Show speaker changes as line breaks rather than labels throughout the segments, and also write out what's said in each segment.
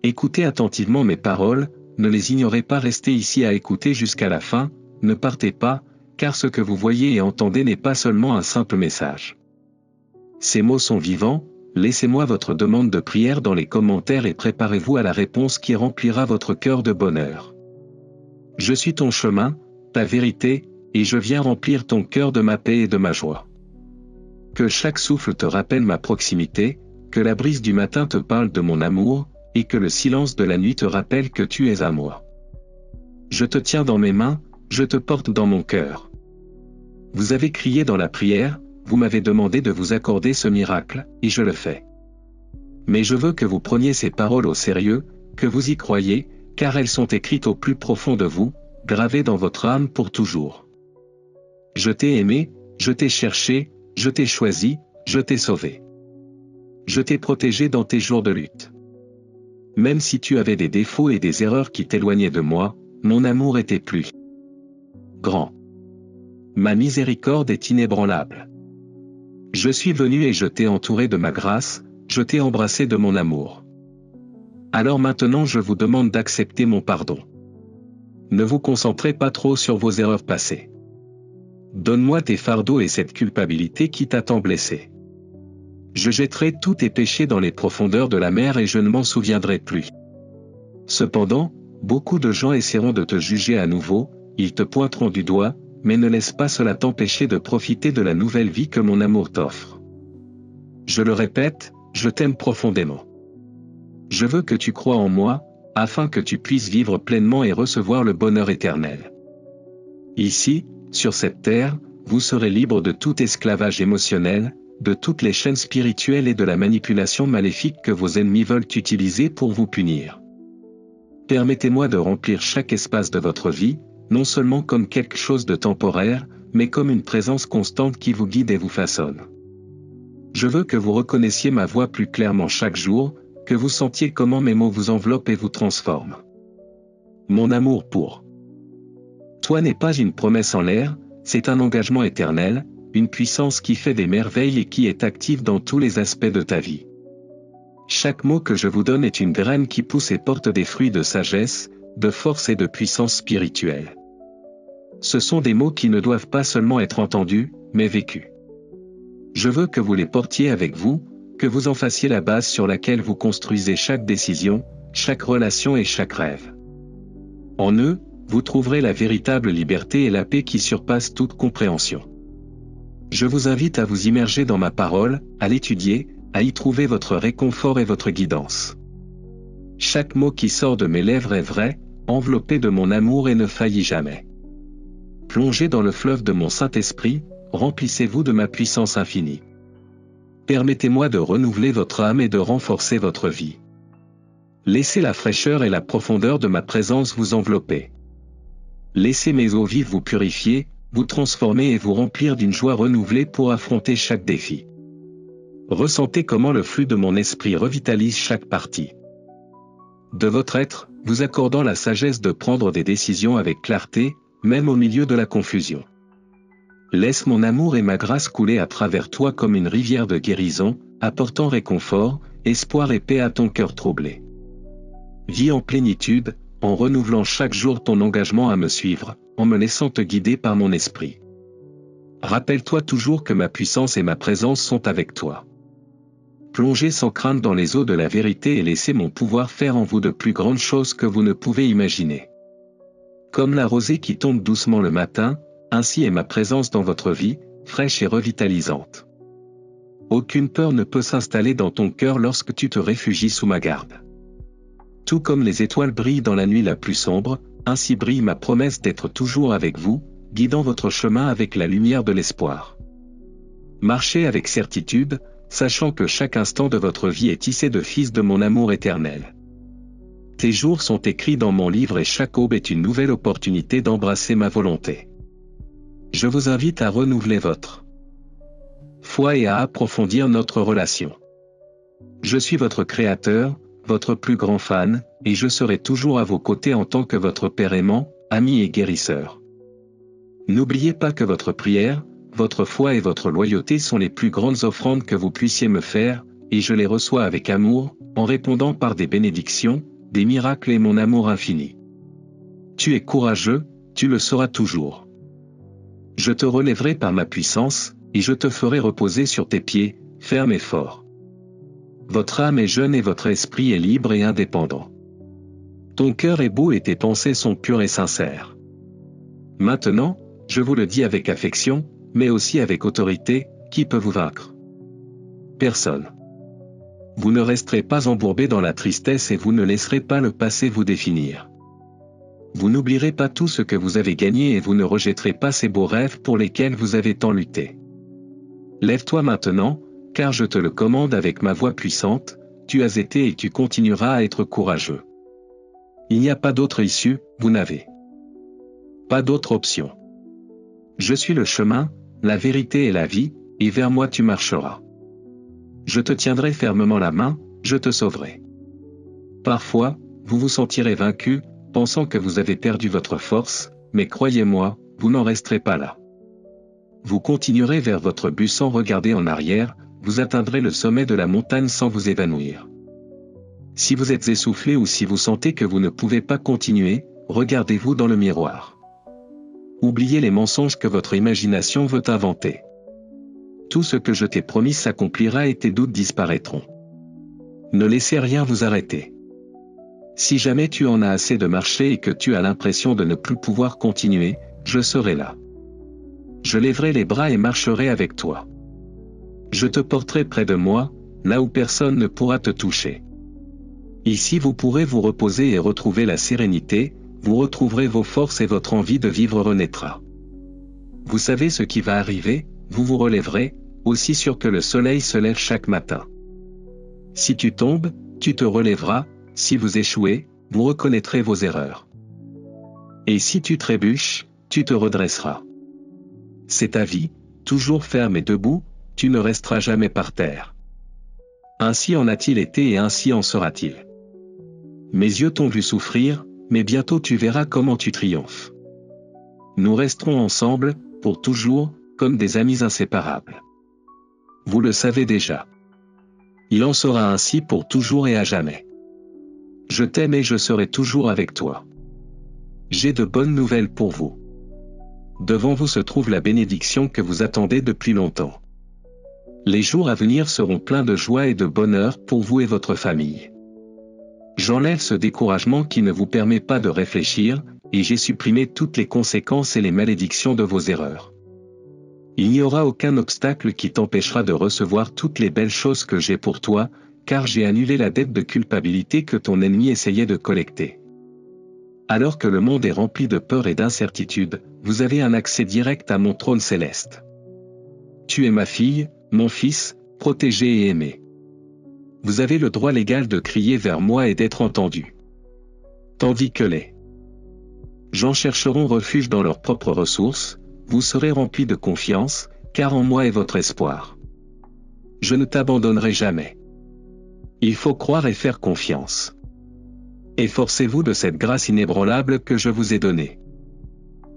Écoutez attentivement mes paroles, ne les ignorez pas, restez ici à écouter jusqu'à la fin, ne partez pas, car ce que vous voyez et entendez n'est pas seulement un simple message. Ces mots sont vivants, laissez-moi votre demande de prière dans les commentaires et préparez-vous à la réponse qui remplira votre cœur de bonheur. Je suis ton chemin, ta vérité, et je viens remplir ton cœur de ma paix et de ma joie. Que chaque souffle te rappelle ma proximité, que la brise du matin te parle de mon amour, et que le silence de la nuit te rappelle que tu es à moi. Je te tiens dans mes mains, je te porte dans mon cœur. Vous avez crié dans la prière, vous m'avez demandé de vous accorder ce miracle, et je le fais. Mais je veux que vous preniez ces paroles au sérieux, que vous y croyiez, car elles sont écrites au plus profond de vous, gravées dans votre âme pour toujours. Je t'ai aimé, je t'ai cherché, je t'ai choisi, je t'ai sauvé. Je t'ai protégé dans tes jours de lutte. Même si tu avais des défauts et des erreurs qui t'éloignaient de moi, mon amour était plus grand. Ma miséricorde est inébranlable. Je suis venu et je t'ai entouré de ma grâce, je t'ai embrassé de mon amour. Alors maintenant je vous demande d'accepter mon pardon. Ne vous concentrez pas trop sur vos erreurs passées. Donne-moi tes fardeaux et cette culpabilité qui t'a tant blessé. Je jetterai tous tes péchés dans les profondeurs de la mer et je ne m'en souviendrai plus. Cependant, beaucoup de gens essaieront de te juger à nouveau, ils te pointeront du doigt, mais ne laisse pas cela t'empêcher de profiter de la nouvelle vie que mon amour t'offre. Je le répète, je t'aime profondément. Je veux que tu crois en moi, afin que tu puisses vivre pleinement et recevoir le bonheur éternel. Ici, sur cette terre, vous serez libre de tout esclavage émotionnel, de toutes les chaînes spirituelles et de la manipulation maléfique que vos ennemis veulent utiliser pour vous punir. Permettez-moi de remplir chaque espace de votre vie, non seulement comme quelque chose de temporaire, mais comme une présence constante qui vous guide et vous façonne. Je veux que vous reconnaissiez ma voix plus clairement chaque jour, que vous sentiez comment mes mots vous enveloppent et vous transforment. Mon amour pour toi n'est pas une promesse en l'air, c'est un engagement éternel, une puissance qui fait des merveilles et qui est active dans tous les aspects de ta vie. Chaque mot que je vous donne est une graine qui pousse et porte des fruits de sagesse, de force et de puissance spirituelle. Ce sont des mots qui ne doivent pas seulement être entendus, mais vécus. Je veux que vous les portiez avec vous, que vous en fassiez la base sur laquelle vous construisez chaque décision, chaque relation et chaque rêve. En eux, vous trouverez la véritable liberté et la paix qui surpassent toute compréhension. Je vous invite à vous immerger dans ma parole, à l'étudier, à y trouver votre réconfort et votre guidance. Chaque mot qui sort de mes lèvres est vrai, enveloppé de mon amour et ne faillit jamais. Plongez dans le fleuve de mon Saint-Esprit, remplissez-vous de ma puissance infinie. Permettez-moi de renouveler votre âme et de renforcer votre vie. Laissez la fraîcheur et la profondeur de ma présence vous envelopper. Laissez mes eaux vives vous purifier, vous transformer et vous remplir d'une joie renouvelée pour affronter chaque défi. Ressentez comment le flux de mon esprit revitalise chaque partie de votre être, vous accordant la sagesse de prendre des décisions avec clarté, même au milieu de la confusion. Laisse mon amour et ma grâce couler à travers toi comme une rivière de guérison, apportant réconfort, espoir et paix à ton cœur troublé. Vis en plénitude, en renouvelant chaque jour ton engagement à me suivre, en me laissant te guider par mon esprit. Rappelle-toi toujours que ma puissance et ma présence sont avec toi. Plongez sans crainte dans les eaux de la vérité et laissez mon pouvoir faire en vous de plus grandes choses que vous ne pouvez imaginer. Comme la rosée qui tombe doucement le matin, ainsi est ma présence dans votre vie, fraîche et revitalisante. Aucune peur ne peut s'installer dans ton cœur lorsque tu te réfugies sous ma garde. Tout comme les étoiles brillent dans la nuit la plus sombre, ainsi brille ma promesse d'être toujours avec vous, guidant votre chemin avec la lumière de l'espoir. Marchez avec certitude, sachant que chaque instant de votre vie est tissé de fils de mon amour éternel. Tes jours sont écrits dans mon livre et chaque aube est une nouvelle opportunité d'embrasser ma volonté. Je vous invite à renouveler votre foi et à approfondir notre relation. Je suis votre créateur, votre plus grand fan, et je serai toujours à vos côtés en tant que votre père aimant, ami et guérisseur. N'oubliez pas que votre prière, votre foi et votre loyauté sont les plus grandes offrandes que vous puissiez me faire, et je les reçois avec amour, en répondant par des bénédictions, des miracles et mon amour infini. Tu es courageux, tu le seras toujours. Je te relèverai par ma puissance, et je te ferai reposer sur tes pieds, ferme et fort. Votre âme est jeune et votre esprit est libre et indépendant. Ton cœur est beau et tes pensées sont pures et sincères. Maintenant, je vous le dis avec affection, mais aussi avec autorité, qui peut vous vaincre? Personne. Vous ne resterez pas embourbé dans la tristesse et vous ne laisserez pas le passé vous définir. Vous n'oublierez pas tout ce que vous avez gagné et vous ne rejetterez pas ces beaux rêves pour lesquels vous avez tant lutté. Lève-toi maintenant, car je te le commande avec ma voix puissante, tu as été et tu continueras à être courageux. Il n'y a pas d'autre issue, vous n'avez pas d'autre option. Je suis le chemin, la vérité et la vie, et vers moi tu marcheras. Je te tiendrai fermement la main, je te sauverai. Parfois, vous vous sentirez vaincu, pensant que vous avez perdu votre force, mais croyez-moi, vous n'en resterez pas là. Vous continuerez vers votre but sans regarder en arrière, vous atteindrez le sommet de la montagne sans vous évanouir. Si vous êtes essoufflé ou si vous sentez que vous ne pouvez pas continuer, regardez-vous dans le miroir. Oubliez les mensonges que votre imagination veut inventer. Tout ce que je t'ai promis s'accomplira et tes doutes disparaîtront. Ne laissez rien vous arrêter. Si jamais tu en as assez de marcher et que tu as l'impression de ne plus pouvoir continuer, je serai là. Je lèverai les bras et marcherai avec toi. Je te porterai près de moi, là où personne ne pourra te toucher. Ici vous pourrez vous reposer et retrouver la sérénité, vous retrouverez vos forces et votre envie de vivre renaîtra. Vous savez ce qui va arriver, vous vous relèverez, aussi sûr que le soleil se lève chaque matin. Si tu tombes, tu te relèveras, si vous échouez, vous reconnaîtrez vos erreurs. Et si tu trébuches, tu te redresseras. C'est ta vie, toujours ferme et debout, tu ne resteras jamais par terre. Ainsi en a-t-il été et ainsi en sera-t-il. Mes yeux t'ont vu souffrir, mais bientôt tu verras comment tu triomphes. Nous resterons ensemble, pour toujours, comme des amis inséparables. Vous le savez déjà. Il en sera ainsi pour toujours et à jamais. Je t'aime et je serai toujours avec toi. J'ai de bonnes nouvelles pour vous. Devant vous se trouve la bénédiction que vous attendez depuis longtemps. Les jours à venir seront pleins de joie et de bonheur pour vous et votre famille. J'enlève ce découragement qui ne vous permet pas de réfléchir, et j'ai supprimé toutes les conséquences et les malédictions de vos erreurs. Il n'y aura aucun obstacle qui t'empêchera de recevoir toutes les belles choses que j'ai pour toi, car j'ai annulé la dette de culpabilité que ton ennemi essayait de collecter. Alors que le monde est rempli de peur et d'incertitude, vous avez un accès direct à mon trône céleste. Tu es ma fille, mon fils, protégé et aimé. Vous avez le droit légal de crier vers moi et d'être entendu. Tandis que les gens chercheront refuge dans leurs propres ressources, vous serez remplis de confiance, car en moi est votre espoir. Je ne t'abandonnerai jamais. Il faut croire et faire confiance. Efforcez-vous de cette grâce inébranlable que je vous ai donnée.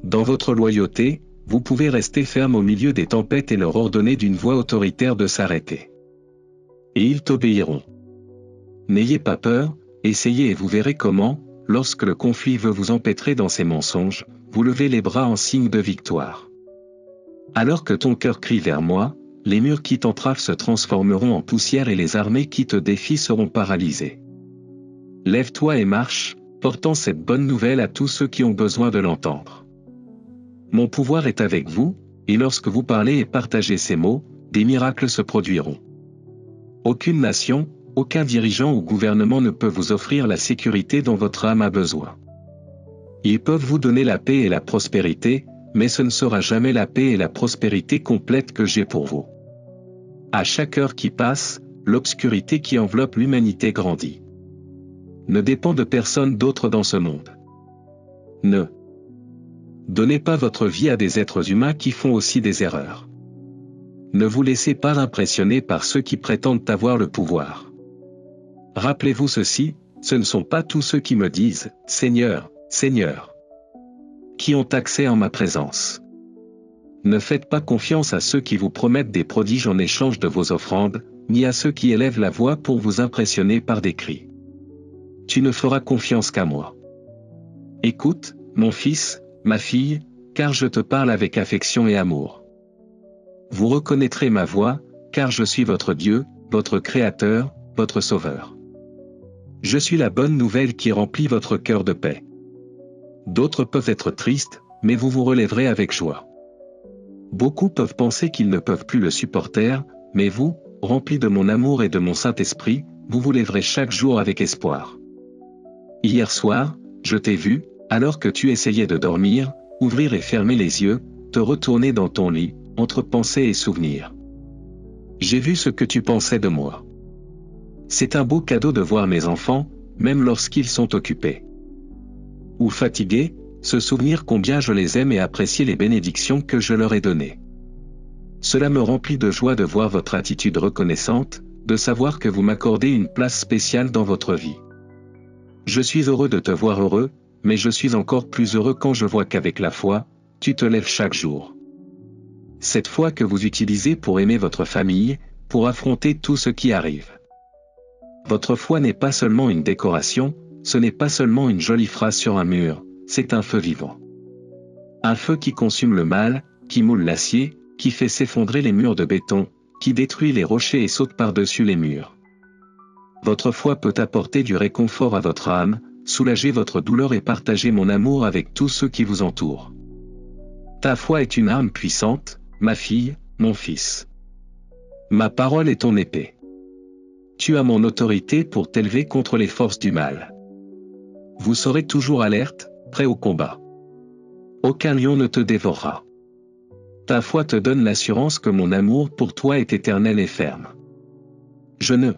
Dans votre loyauté, vous pouvez rester ferme au milieu des tempêtes et leur ordonner d'une voix autoritaire de s'arrêter. Et ils t'obéiront. N'ayez pas peur, essayez et vous verrez comment, lorsque le conflit veut vous empêtrer dans ses mensonges, vous levez les bras en signe de victoire. Alors que ton cœur crie vers moi, les murs qui t'entravent se transformeront en poussière et les armées qui te défient seront paralysées. Lève-toi et marche, portant cette bonne nouvelle à tous ceux qui ont besoin de l'entendre. Mon pouvoir est avec vous, et lorsque vous parlez et partagez ces mots, des miracles se produiront. Aucune nation, aucun dirigeant ou gouvernement ne peut vous offrir la sécurité dont votre âme a besoin. Ils peuvent vous donner la paix et la prospérité, mais ce ne sera jamais la paix et la prospérité complète que j'ai pour vous. À chaque heure qui passe, l'obscurité qui enveloppe l'humanité grandit. Ne dépend de personne d'autre dans ce monde. Ne donnez pas votre vie à des êtres humains qui font aussi des erreurs. Ne vous laissez pas impressionner par ceux qui prétendent avoir le pouvoir. Rappelez-vous ceci, ce ne sont pas tous ceux qui me disent « Seigneur, Seigneur », qui ont accès en ma présence. Ne faites pas confiance à ceux qui vous promettent des prodiges en échange de vos offrandes, ni à ceux qui élèvent la voix pour vous impressionner par des cris. tu ne feras confiance qu'à moi. Écoute, mon fils, ma fille, car je te parle avec affection et amour. Vous reconnaîtrez ma voix, car je suis votre Dieu, votre Créateur, votre Sauveur. Je suis la bonne nouvelle qui remplit votre cœur de paix. D'autres peuvent être tristes, mais vous vous relèverez avec joie. Beaucoup peuvent penser qu'ils ne peuvent plus le supporter, mais vous, remplis de mon amour et de mon Saint-Esprit, vous vous lèverez chaque jour avec espoir. Hier soir, je t'ai vu, alors que tu essayais de dormir, ouvrir et fermer les yeux, te retourner dans ton lit, entre pensées et souvenirs. J'ai vu ce que tu pensais de moi. C'est un beau cadeau de voir mes enfants, même lorsqu'ils sont occupés ou fatigués, se souvenir combien je les aime et apprécier les bénédictions que je leur ai données. Cela me remplit de joie de voir votre attitude reconnaissante, de savoir que vous m'accordez une place spéciale dans votre vie. Je suis heureux de te voir heureux, mais je suis encore plus heureux quand je vois qu'avec la foi, tu te lèves chaque jour. Cette foi que vous utilisez pour aimer votre famille, pour affronter tout ce qui arrive. Votre foi n'est pas seulement une décoration, ce n'est pas seulement une jolie phrase sur un mur, c'est un feu vivant. Un feu qui consume le mal, qui moule l'acier, qui fait s'effondrer les murs de béton, qui détruit les rochers et saute par-dessus les murs. Votre foi peut apporter du réconfort à votre âme, soulager votre douleur et partager mon amour avec tous ceux qui vous entourent. Ta foi est une arme puissante, ma fille, mon fils. Ma parole est ton épée. Tu as mon autorité pour t'élever contre les forces du mal. Vous serez toujours alerte, prêt au combat. Aucun lion ne te dévorera. Ta foi te donne l'assurance que mon amour pour toi est éternel et ferme. Je ne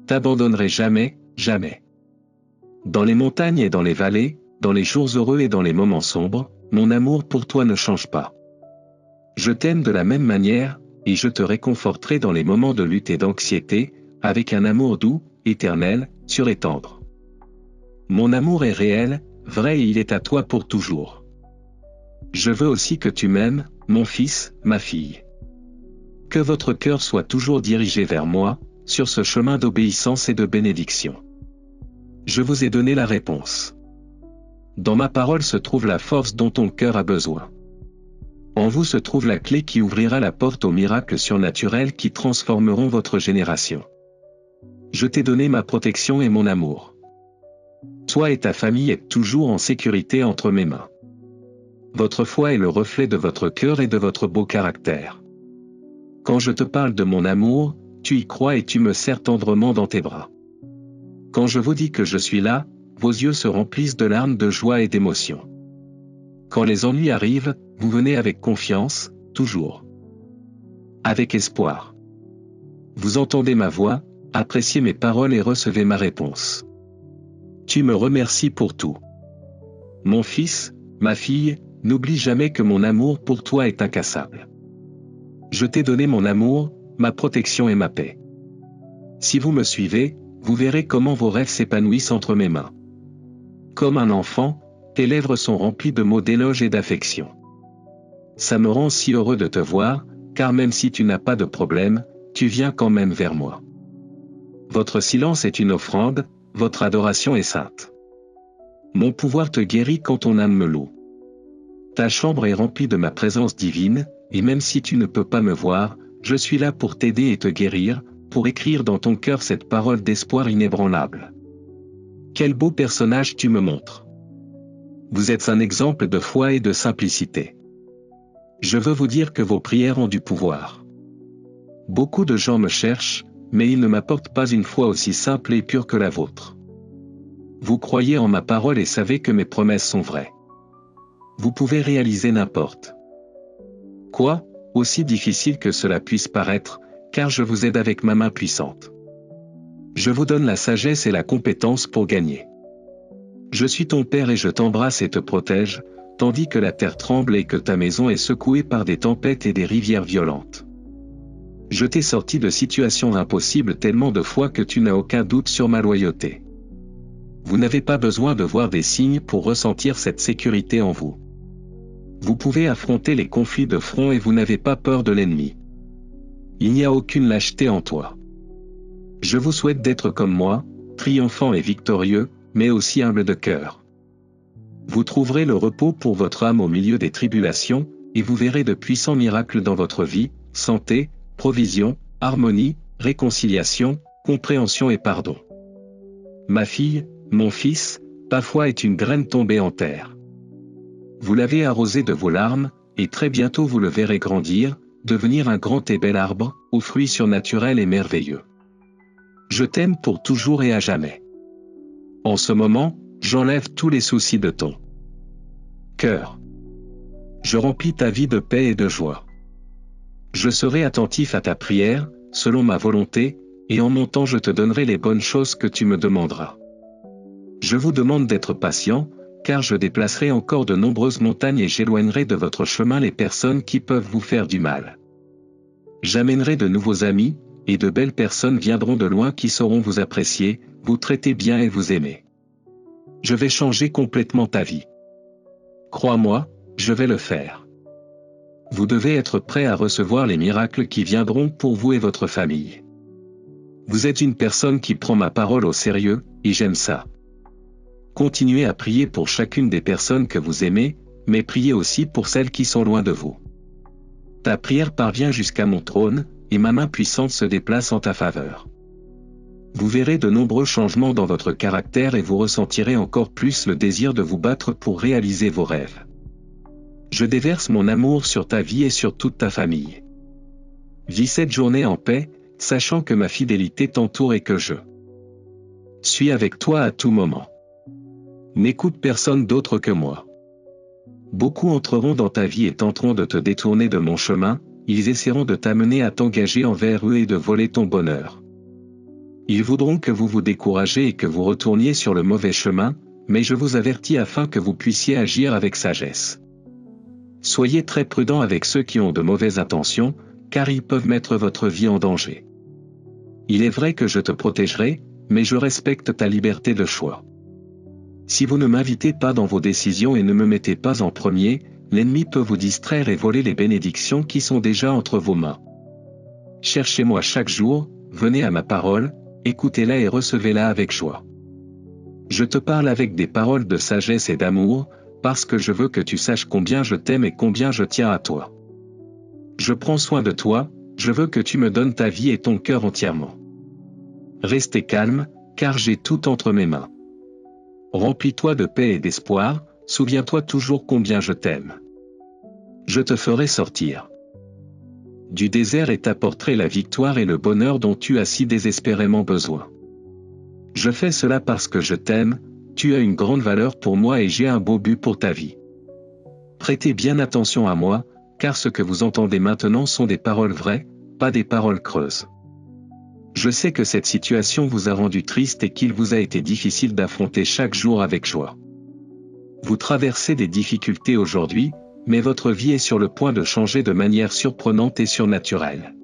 t'abandonnerai jamais, jamais. Dans les montagnes et dans les vallées, dans les jours heureux et dans les moments sombres, mon amour pour toi ne change pas. Je t'aime de la même manière, et je te réconforterai dans les moments de lutte et d'anxiété, avec un amour doux, éternel, sûr et tendre. Mon amour est réel, vrai et il est à toi pour toujours. Je veux aussi que tu m'aimes, mon fils, ma fille. Que votre cœur soit toujours dirigé vers moi, sur ce chemin d'obéissance et de bénédiction. Je vous ai donné la réponse. Dans ma parole se trouve la force dont ton cœur a besoin. En vous se trouve la clé qui ouvrira la porte aux miracles surnaturels qui transformeront votre génération. Je t'ai donné ma protection et mon amour. Toi et ta famille êtes toujours en sécurité entre mes mains. Votre foi est le reflet de votre cœur et de votre beau caractère. Quand je te parle de mon amour, tu y crois et tu me serres tendrement dans tes bras. Quand je vous dis que je suis là, vos yeux se remplissent de larmes de joie et d'émotion. Quand les ennuis arrivent, vous venez avec confiance, toujours. Avec espoir. Vous entendez ma voix, appréciez mes paroles et recevez ma réponse. Tu me remercies pour tout. Mon fils, ma fille, n'oublie jamais que mon amour pour toi est incassable. Je t'ai donné mon amour, ma protection et ma paix. Si vous me suivez, vous verrez comment vos rêves s'épanouissent entre mes mains. Comme un enfant, tes lèvres sont remplies de mots d'éloge et d'affection. Ça me rend si heureux de te voir, car même si tu n'as pas de problème, tu viens quand même vers moi. Votre silence est une offrande, votre adoration est sainte. Mon pouvoir te guérit quand ton âme me loue. Ta chambre est remplie de ma présence divine, et même si tu ne peux pas me voir, je suis là pour t'aider et te guérir, pour écrire dans ton cœur cette parole d'espoir inébranlable. Quel beau personnage tu me montres. Vous êtes un exemple de foi et de simplicité. Je veux vous dire que vos prières ont du pouvoir. Beaucoup de gens me cherchent, mais ils ne m'apportent pas une foi aussi simple et pure que la vôtre. Vous croyez en ma parole et savez que mes promesses sont vraies. Vous pouvez réaliser n'importe quoi, aussi difficile que cela puisse paraître, car je vous aide avec ma main puissante. Je vous donne la sagesse et la compétence pour gagner. Je suis ton Père et je t'embrasse et te protège, tandis que la terre tremble et que ta maison est secouée par des tempêtes et des rivières violentes. Je t'ai sorti de situations impossibles tellement de fois que tu n'as aucun doute sur ma loyauté. Vous n'avez pas besoin de voir des signes pour ressentir cette sécurité en vous. Vous pouvez affronter les conflits de front et vous n'avez pas peur de l'ennemi. Il n'y a aucune lâcheté en toi. Je vous souhaite d'être comme moi, triomphant et victorieux, mais aussi humble de cœur. Vous trouverez le repos pour votre âme au milieu des tribulations, et vous verrez de puissants miracles dans votre vie, santé, provision, harmonie, réconciliation, compréhension et pardon. Ma fille, mon fils, ta foi est une graine tombée en terre. Vous l'avez arrosée de vos larmes, et très bientôt vous le verrez grandir, devenir un grand et bel arbre, aux fruits surnaturels et merveilleux. Je t'aime pour toujours et à jamais. En ce moment, j'enlève tous les soucis de ton cœur. Je remplis ta vie de paix et de joie. Je serai attentif à ta prière, selon ma volonté, et en mon temps je te donnerai les bonnes choses que tu me demanderas. Je vous demande d'être patient, car je déplacerai encore de nombreuses montagnes et j'éloignerai de votre chemin les personnes qui peuvent vous faire du mal. J'amènerai de nouveaux amis, et de belles personnes viendront de loin qui sauront vous apprécier, vous traiter bien et vous aimer. Je vais changer complètement ta vie. Crois-moi, je vais le faire. Vous devez être prêt à recevoir les miracles qui viendront pour vous et votre famille. Vous êtes une personne qui prend ma parole au sérieux, et j'aime ça. Continuez à prier pour chacune des personnes que vous aimez, mais priez aussi pour celles qui sont loin de vous. Ta prière parvient jusqu'à mon trône, et ma main puissante se déplace en ta faveur. Vous verrez de nombreux changements dans votre caractère et vous ressentirez encore plus le désir de vous battre pour réaliser vos rêves. Je déverse mon amour sur ta vie et sur toute ta famille. Vis cette journée en paix, sachant que ma fidélité t'entoure et que je suis avec toi à tout moment. N'écoute personne d'autre que moi. Beaucoup entreront dans ta vie et tenteront de te détourner de mon chemin, ils essaieront de t'amener à t'engager envers eux et de voler ton bonheur. Ils voudront que vous vous découragez et que vous retourniez sur le mauvais chemin, mais je vous avertis afin que vous puissiez agir avec sagesse. Soyez très prudents avec ceux qui ont de mauvaises intentions, car ils peuvent mettre votre vie en danger. Il est vrai que je te protégerai, mais je respecte ta liberté de choix. Si vous ne m'invitez pas dans vos décisions et ne me mettez pas en premier, l'ennemi peut vous distraire et voler les bénédictions qui sont déjà entre vos mains. Cherchez-moi chaque jour, venez à ma parole, écoutez-la et recevez-la avec joie. Je te parle avec des paroles de sagesse et d'amour, parce que je veux que tu saches combien je t'aime et combien je tiens à toi. Je prends soin de toi, je veux que tu me donnes ta vie et ton cœur entièrement. Restez calme, car j'ai tout entre mes mains. Remplis-toi de paix et d'espoir, souviens-toi toujours combien je t'aime. Je te ferai sortir du désert et t'apporterai la victoire et le bonheur dont tu as si désespérément besoin. Je fais cela parce que je t'aime, tu as une grande valeur pour moi et j'ai un beau but pour ta vie. Prêtez bien attention à moi, car ce que vous entendez maintenant sont des paroles vraies, pas des paroles creuses. Je sais que cette situation vous a rendu triste et qu'il vous a été difficile d'affronter chaque jour avec joie. Vous traversez des difficultés aujourd'hui, mais votre vie est sur le point de changer de manière surprenante et surnaturelle.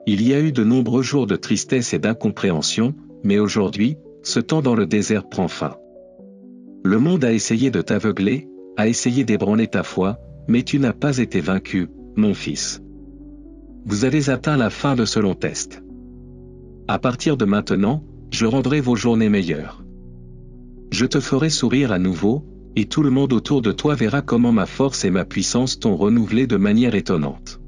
Il y a eu de nombreux jours de tristesse et d'incompréhension, mais aujourd'hui, ce temps dans le désert prend fin. Le monde a essayé de t'aveugler, a essayé d'ébranler ta foi, mais tu n'as pas été vaincu, mon fils. Vous avez atteint la fin de ce long test. À partir de maintenant, je rendrai vos journées meilleures. Je te ferai sourire à nouveau, et tout le monde autour de toi verra comment ma force et ma puissance t'ont renouvelé de manière étonnante.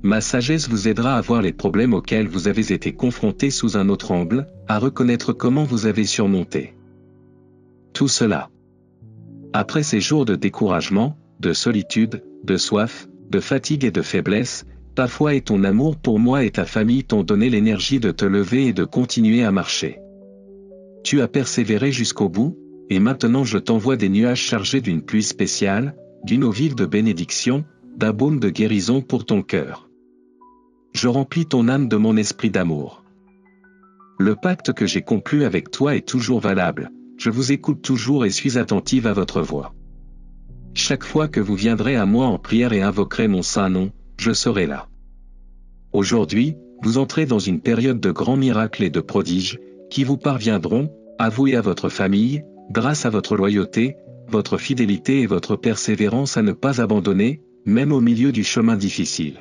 Ma sagesse vous aidera à voir les problèmes auxquels vous avez été confrontés sous un autre angle, à reconnaître comment vous avez surmonté tout cela. Après ces jours de découragement, de solitude, de soif, de fatigue et de faiblesse, ta foi et ton amour pour moi et ta famille t'ont donné l'énergie de te lever et de continuer à marcher. Tu as persévéré jusqu'au bout, et maintenant je t'envoie des nuages chargés d'une pluie spéciale, d'une eau vive de bénédiction, d'un baume de guérison pour ton cœur. Je remplis ton âme de mon esprit d'amour. Le pacte que j'ai conclu avec toi est toujours valable, je vous écoute toujours et suis attentive à votre voix. Chaque fois que vous viendrez à moi en prière et invoquerez mon saint nom, je serai là. Aujourd'hui, vous entrez dans une période de grands miracles et de prodiges, qui vous parviendront, à vous et à votre famille, grâce à votre loyauté, votre fidélité et votre persévérance à ne pas abandonner, même au milieu du chemin difficile.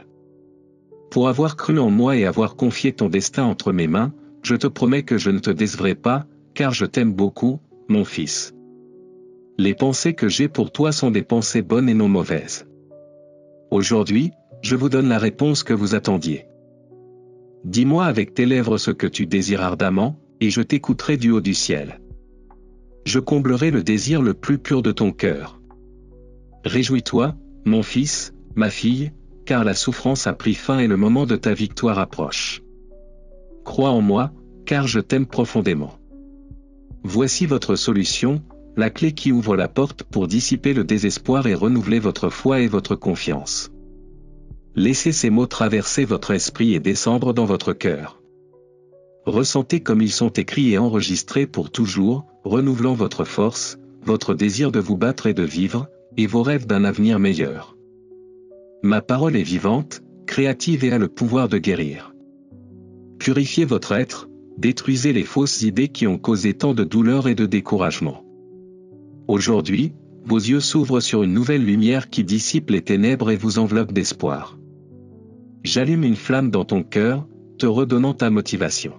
Pour avoir cru en moi et avoir confié ton destin entre mes mains, je te promets que je ne te décevrai pas, car je t'aime beaucoup, mon fils. Les pensées que j'ai pour toi sont des pensées bonnes et non mauvaises. Aujourd'hui, je vous donne la réponse que vous attendiez. Dis-moi avec tes lèvres ce que tu désires ardemment, et je t'écouterai du haut du ciel. Je comblerai le désir le plus pur de ton cœur. Réjouis-toi, mon fils, ma fille, car la souffrance a pris fin et le moment de ta victoire approche. Crois en moi, car je t'aime profondément. Voici votre solution, la clé qui ouvre la porte pour dissiper le désespoir et renouveler votre foi et votre confiance. Laissez ces mots traverser votre esprit et descendre dans votre cœur. Ressentez comme ils sont écrits et enregistrés pour toujours, renouvelant votre force, votre désir de vous battre et de vivre, et vos rêves d'un avenir meilleur. Ma parole est vivante, créative et a le pouvoir de guérir. Purifiez votre être, détruisez les fausses idées qui ont causé tant de douleur et de découragement. Aujourd'hui, vos yeux s'ouvrent sur une nouvelle lumière qui dissipe les ténèbres et vous enveloppe d'espoir. J'allume une flamme dans ton cœur, te redonnant ta motivation.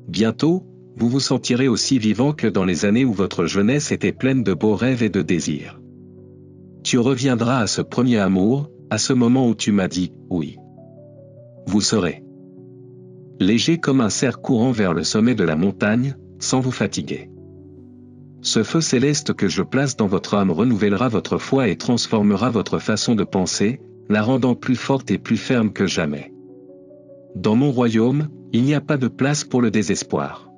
Bientôt, vous vous sentirez aussi vivant que dans les années où votre jeunesse était pleine de beaux rêves et de désirs. Tu reviendras à ce premier amour, à ce moment où tu m'as dit « oui ». Vous serez léger comme un cerf courant vers le sommet de la montagne, sans vous fatiguer. Ce feu céleste que je place dans votre âme renouvellera votre foi et transformera votre façon de penser, la rendant plus forte et plus ferme que jamais. Dans mon royaume, il n'y a pas de place pour le désespoir.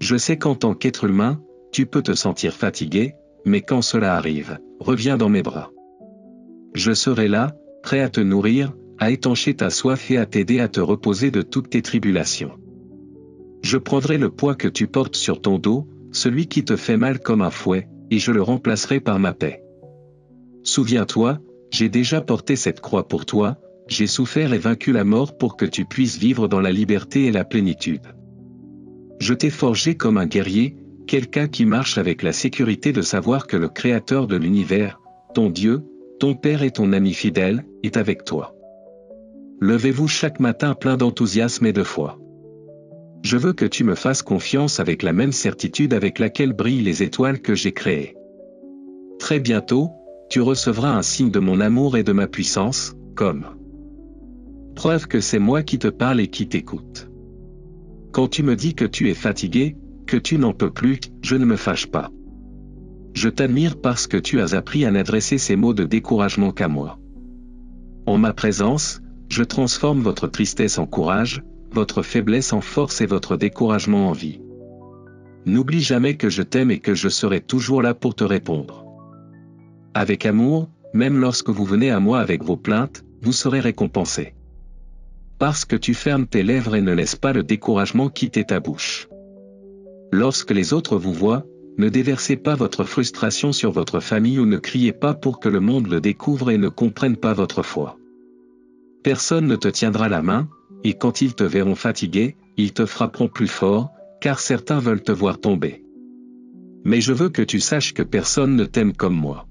Je sais qu'en tant qu'être humain, tu peux te sentir fatigué, mais quand cela arrive, reviens dans mes bras. Je serai là, prêt à te nourrir, à étancher ta soif et à t'aider à te reposer de toutes tes tribulations. Je prendrai le poids que tu portes sur ton dos, celui qui te fait mal comme un fouet, et je le remplacerai par ma paix. Souviens-toi, j'ai déjà porté cette croix pour toi, j'ai souffert et vaincu la mort pour que tu puisses vivre dans la liberté et la plénitude. Je t'ai forgé comme un guerrier, quelqu'un qui marche avec la sécurité de savoir que le Créateur de l'univers, ton Dieu, ton Père et ton ami fidèle, est avec toi. Levez-vous chaque matin plein d'enthousiasme et de foi. Je veux que tu me fasses confiance avec la même certitude avec laquelle brillent les étoiles que j'ai créées. Très bientôt, tu recevras un signe de mon amour et de ma puissance, comme preuve que c'est moi qui te parle et qui t'écoute. Quand tu me dis que tu es fatigué, que tu n'en peux plus, je ne me fâche pas. Je t'admire parce que tu as appris à n'adresser ces mots de découragement qu'à moi. En ma présence, je transforme votre tristesse en courage, votre faiblesse en force et votre découragement en vie. N'oublie jamais que je t'aime et que je serai toujours là pour te répondre. Avec amour, même lorsque vous venez à moi avec vos plaintes, vous serez récompensé. Parce que tu fermes tes lèvres et ne laisses pas le découragement quitter ta bouche. Lorsque les autres vous voient, ne déversez pas votre frustration sur votre famille ou ne criez pas pour que le monde le découvre et ne comprenne pas votre foi. Personne ne te tiendra la main, et quand ils te verront fatigué, ils te frapperont plus fort, car certains veulent te voir tomber. Mais je veux que tu saches que personne ne t'aime comme moi.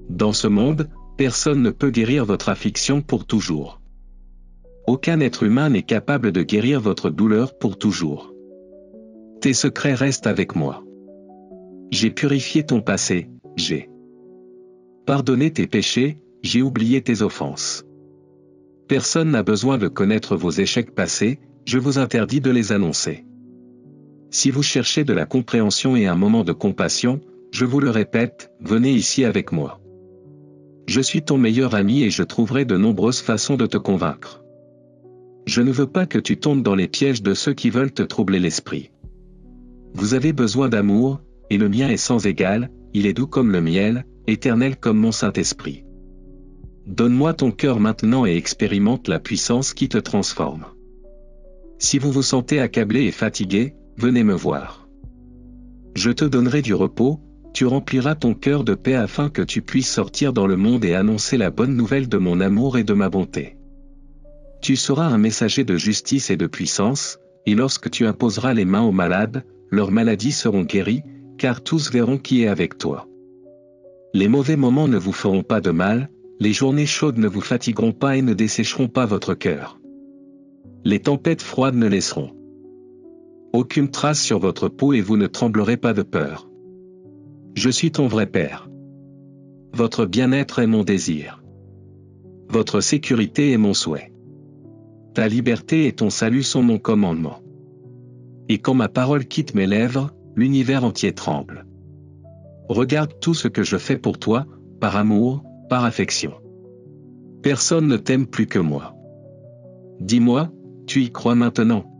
Dans ce monde, personne ne peut guérir votre affliction pour toujours. Aucun être humain n'est capable de guérir votre douleur pour toujours. Tes secrets restent avec moi. J'ai purifié ton passé, j'ai pardonné tes péchés, j'ai oublié tes offenses. Personne n'a besoin de connaître vos échecs passés, je vous interdis de les annoncer. Si vous cherchez de la compréhension et un moment de compassion, je vous le répète, venez ici avec moi. Je suis ton meilleur ami et je trouverai de nombreuses façons de te convaincre. Je ne veux pas que tu tombes dans les pièges de ceux qui veulent te troubler l'esprit. Vous avez besoin d'amour, et le mien est sans égal, il est doux comme le miel, éternel comme mon Saint-Esprit. Donne-moi ton cœur maintenant et expérimente la puissance qui te transforme. Si vous vous sentez accablé et fatigué, venez me voir. Je te donnerai du repos, tu rempliras ton cœur de paix afin que tu puisses sortir dans le monde et annoncer la bonne nouvelle de mon amour et de ma bonté. Tu seras un messager de justice et de puissance, et lorsque tu imposeras les mains aux malades, leurs maladies seront guéries, car tous verront qui est avec toi. Les mauvais moments ne vous feront pas de mal, les journées chaudes ne vous fatigueront pas et ne dessécheront pas votre cœur. Les tempêtes froides ne laisseront aucune trace sur votre peau et vous ne tremblerez pas de peur. Je suis ton vrai père. Votre bien-être est mon désir. Votre sécurité est mon souhait. Ta liberté et ton salut sont mon commandement. Et quand ma parole quitte mes lèvres, l'univers entier tremble. Regarde tout ce que je fais pour toi, par amour, par affection. Personne ne t'aime plus que moi. Dis-moi, tu y crois maintenant?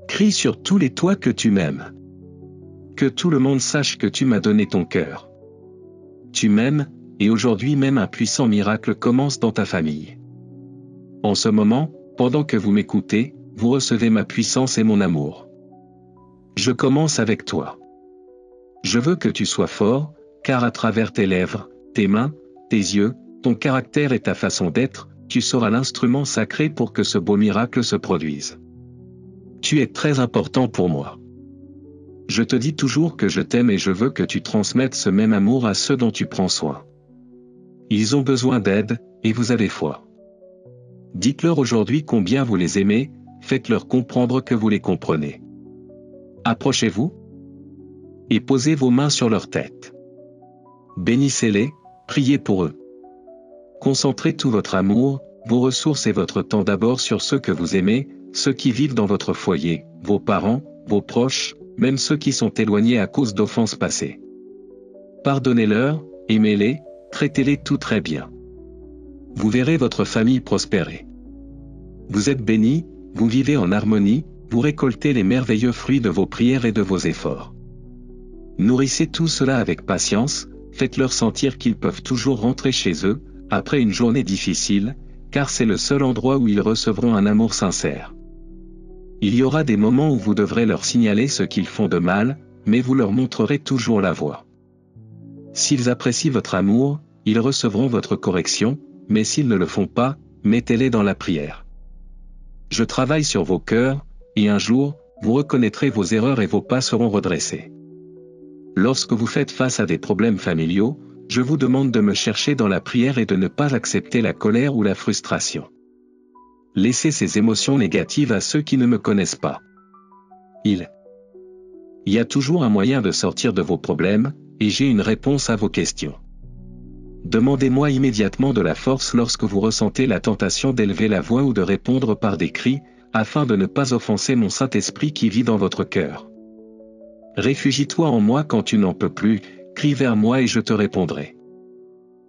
Crie sur tous les toits que tu m'aimes. Que tout le monde sache que tu m'as donné ton cœur. Tu m'aimes, et aujourd'hui même un puissant miracle commence dans ta famille. En ce moment, pendant que vous m'écoutez, vous recevez ma puissance et mon amour. Je commence avec toi. Je veux que tu sois fort, car à travers tes lèvres, tes mains, tes yeux, ton caractère et ta façon d'être, tu seras l'instrument sacré pour que ce beau miracle se produise. Tu es très important pour moi. Je te dis toujours que je t'aime et je veux que tu transmettes ce même amour à ceux dont tu prends soin. Ils ont besoin d'aide, et vous avez foi. Dites-leur aujourd'hui combien vous les aimez, faites-leur comprendre que vous les comprenez. Approchez-vous et posez vos mains sur leur tête. Bénissez-les, priez pour eux. Concentrez tout votre amour, vos ressources et votre temps d'abord sur ceux que vous aimez, ceux qui vivent dans votre foyer, vos parents, vos proches, même ceux qui sont éloignés à cause d'offenses passées. Pardonnez-leur, aimez-les, traitez-les tout très bien. Vous verrez votre famille prospérer. Vous êtes bénis, vous vivez en harmonie, vous récoltez les merveilleux fruits de vos prières et de vos efforts. Nourrissez tout cela avec patience, faites-leur sentir qu'ils peuvent toujours rentrer chez eux, après une journée difficile, car c'est le seul endroit où ils recevront un amour sincère. Il y aura des moments où vous devrez leur signaler ce qu'ils font de mal, mais vous leur montrerez toujours la voie. S'ils apprécient votre amour, ils recevront votre correction, mais s'ils ne le font pas, mettez-les dans la prière. Je travaille sur vos cœurs, et un jour, vous reconnaîtrez vos erreurs et vos pas seront redressés. Lorsque vous faites face à des problèmes familiaux, je vous demande de me chercher dans la prière et de ne pas accepter la colère ou la frustration. Laissez ces émotions négatives à ceux qui ne me connaissent pas. Il y a toujours un moyen de sortir de vos problèmes, et j'ai une réponse à vos questions. Demandez-moi immédiatement de la force lorsque vous ressentez la tentation d'élever la voix ou de répondre par des cris, afin de ne pas offenser mon Saint-Esprit qui vit dans votre cœur. Réfugie-toi en moi quand tu n'en peux plus, crie vers moi et je te répondrai.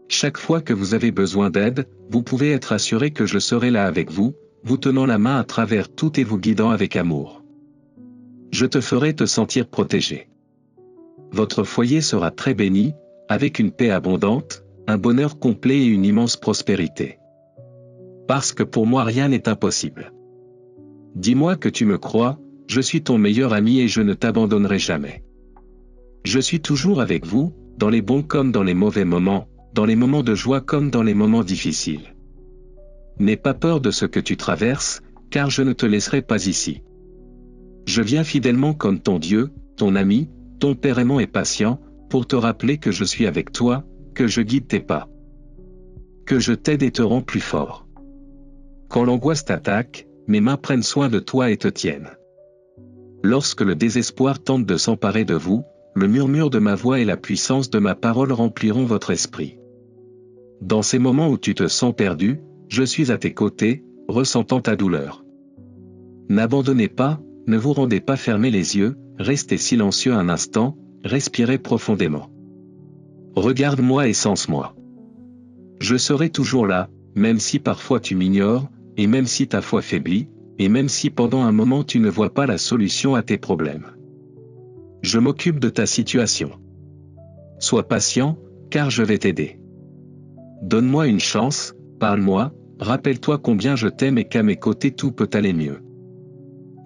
Chaque fois que vous avez besoin d'aide, vous pouvez être assuré que je serai là avec vous, vous tenant la main à travers tout et vous guidant avec amour. Je te ferai te sentir protégé. Votre foyer sera très béni, avec une paix abondante, un bonheur complet et une immense prospérité. Parce que pour moi rien n'est impossible. Dis-moi que tu me crois, je suis ton meilleur ami et je ne t'abandonnerai jamais. Je suis toujours avec vous, dans les bons comme dans les mauvais moments, dans les moments de joie comme dans les moments difficiles. N'aie pas peur de ce que tu traverses, car je ne te laisserai pas ici. Je viens fidèlement comme ton Dieu, ton ami, ton Père aimant et patient, pour te rappeler que je suis avec toi, que je guide tes pas. Que je t'aide et te rends plus fort. Quand l'angoisse t'attaque, mes mains prennent soin de toi et te tiennent. Lorsque le désespoir tente de s'emparer de vous, le murmure de ma voix et la puissance de ma parole rempliront votre esprit. Dans ces moments où tu te sens perdu, je suis à tes côtés, ressentant ta douleur. N'abandonnez pas, ne vous rendez pas fermer les yeux, restez silencieux un instant, respirez profondément. Regarde-moi et sens-moi. Je serai toujours là, même si parfois tu m'ignores, et même si ta foi faiblit, et même si pendant un moment tu ne vois pas la solution à tes problèmes. Je m'occupe de ta situation. Sois patient, car je vais t'aider. Donne-moi une chance, parle-moi, rappelle-toi combien je t'aime et qu'à mes côtés tout peut aller mieux.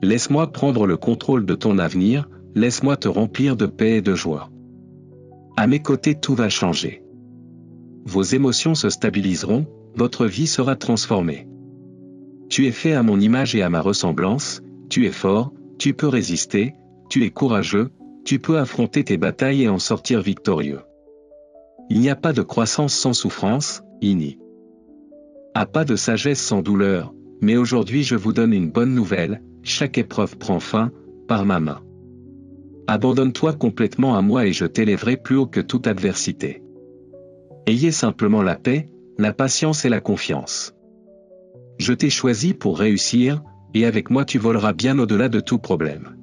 Laisse-moi prendre le contrôle de ton avenir, laisse-moi te remplir de paix et de joie. À mes côtés tout va changer. Vos émotions se stabiliseront, votre vie sera transformée. Tu es fait à mon image et à ma ressemblance, tu es fort, tu peux résister, tu es courageux, tu peux affronter tes batailles et en sortir victorieux. Il n'y a pas de croissance sans souffrance, il n'y a pas de sagesse sans douleur, mais aujourd'hui je vous donne une bonne nouvelle, chaque épreuve prend fin, par ma main. Abandonne-toi complètement à moi et je t'élèverai plus haut que toute adversité. Ayez simplement la paix, la patience et la confiance. Je t'ai choisi pour réussir, et avec moi tu voleras bien au-delà de tout problème.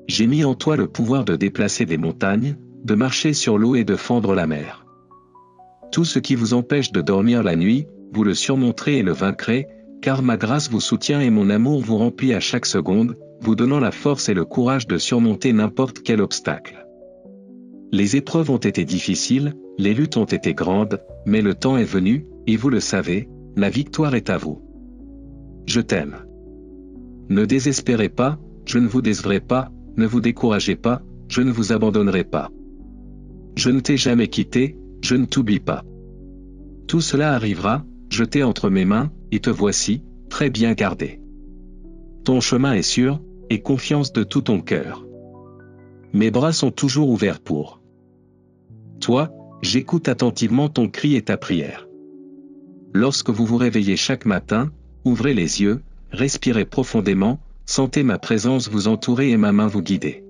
J'ai mis en toi le pouvoir de déplacer des montagnes, de marcher sur l'eau et de fendre la mer. Tout ce qui vous empêche de dormir la nuit, vous le surmonterez et le vaincrez, car ma grâce vous soutient et mon amour vous remplit à chaque seconde, vous donnant la force et le courage de surmonter n'importe quel obstacle. Les épreuves ont été difficiles, les luttes ont été grandes, mais le temps est venu, et vous le savez, la victoire est à vous. Je t'aime. Ne désespérez pas, je ne vous décevrai pas, ne vous découragez pas, je ne vous abandonnerai pas. Je ne t'ai jamais quitté, je ne t'oublie pas. Tout cela arrivera, je t'ai entre mes mains, et te voici, très bien gardé. Ton chemin est sûr, et confiance de tout ton cœur. Mes bras sont toujours ouverts pour toi, j'écoute attentivement ton cri et ta prière. Lorsque vous vous réveillez chaque matin, ouvrez les yeux, respirez profondément, sentez ma présence vous entourer et ma main vous guider.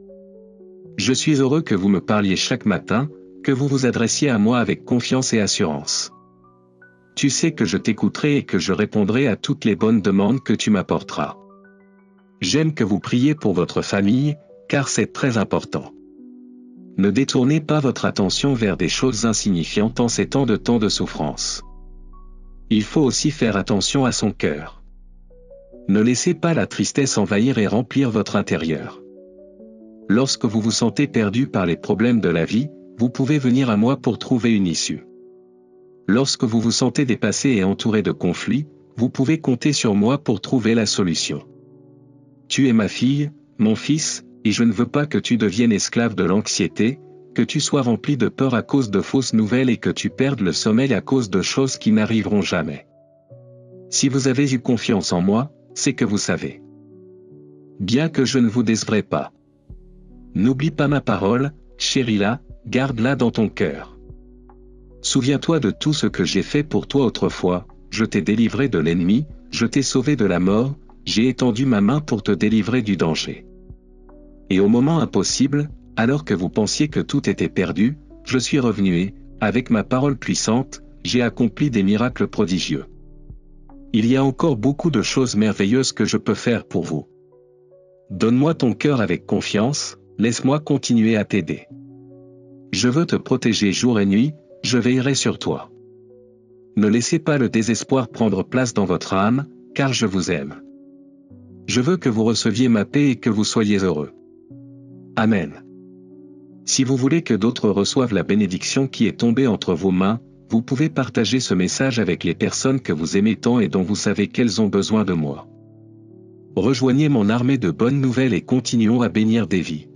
Je suis heureux que vous me parliez chaque matin, que vous vous adressiez à moi avec confiance et assurance. Tu sais que je t'écouterai et que je répondrai à toutes les bonnes demandes que tu m'apporteras. J'aime que vous priez pour votre famille, car c'est très important. Ne détournez pas votre attention vers des choses insignifiantes en ces temps de souffrance. Il faut aussi faire attention à son cœur. Ne laissez pas la tristesse envahir et remplir votre intérieur. Lorsque vous vous sentez perdu par les problèmes de la vie, vous pouvez venir à moi pour trouver une issue. Lorsque vous vous sentez dépassé et entouré de conflits, vous pouvez compter sur moi pour trouver la solution. Tu es ma fille, mon fils, et je ne veux pas que tu deviennes esclave de l'anxiété, que tu sois rempli de peur à cause de fausses nouvelles et que tu perdes le sommeil à cause de choses qui n'arriveront jamais. Si vous avez eu confiance en moi, c'est que vous savez bien que je ne vous décevrai pas. N'oublie pas ma parole, chéris-la, garde-la dans ton cœur. Souviens-toi de tout ce que j'ai fait pour toi autrefois, je t'ai délivré de l'ennemi, je t'ai sauvé de la mort, j'ai étendu ma main pour te délivrer du danger. Et au moment impossible, alors que vous pensiez que tout était perdu, je suis revenu et, avec ma parole puissante, j'ai accompli des miracles prodigieux. Il y a encore beaucoup de choses merveilleuses que je peux faire pour vous. Donne-moi ton cœur avec confiance, laisse-moi continuer à t'aider. Je veux te protéger jour et nuit, je veillerai sur toi. Ne laissez pas le désespoir prendre place dans votre âme, car je vous aime. Je veux que vous receviez ma paix et que vous soyez heureux. Amen. Si vous voulez que d'autres reçoivent la bénédiction qui est tombée entre vos mains, vous pouvez partager ce message avec les personnes que vous aimez tant et dont vous savez qu'elles ont besoin de moi. Rejoignez mon armée de bonnes nouvelles et continuons à bénir des vies.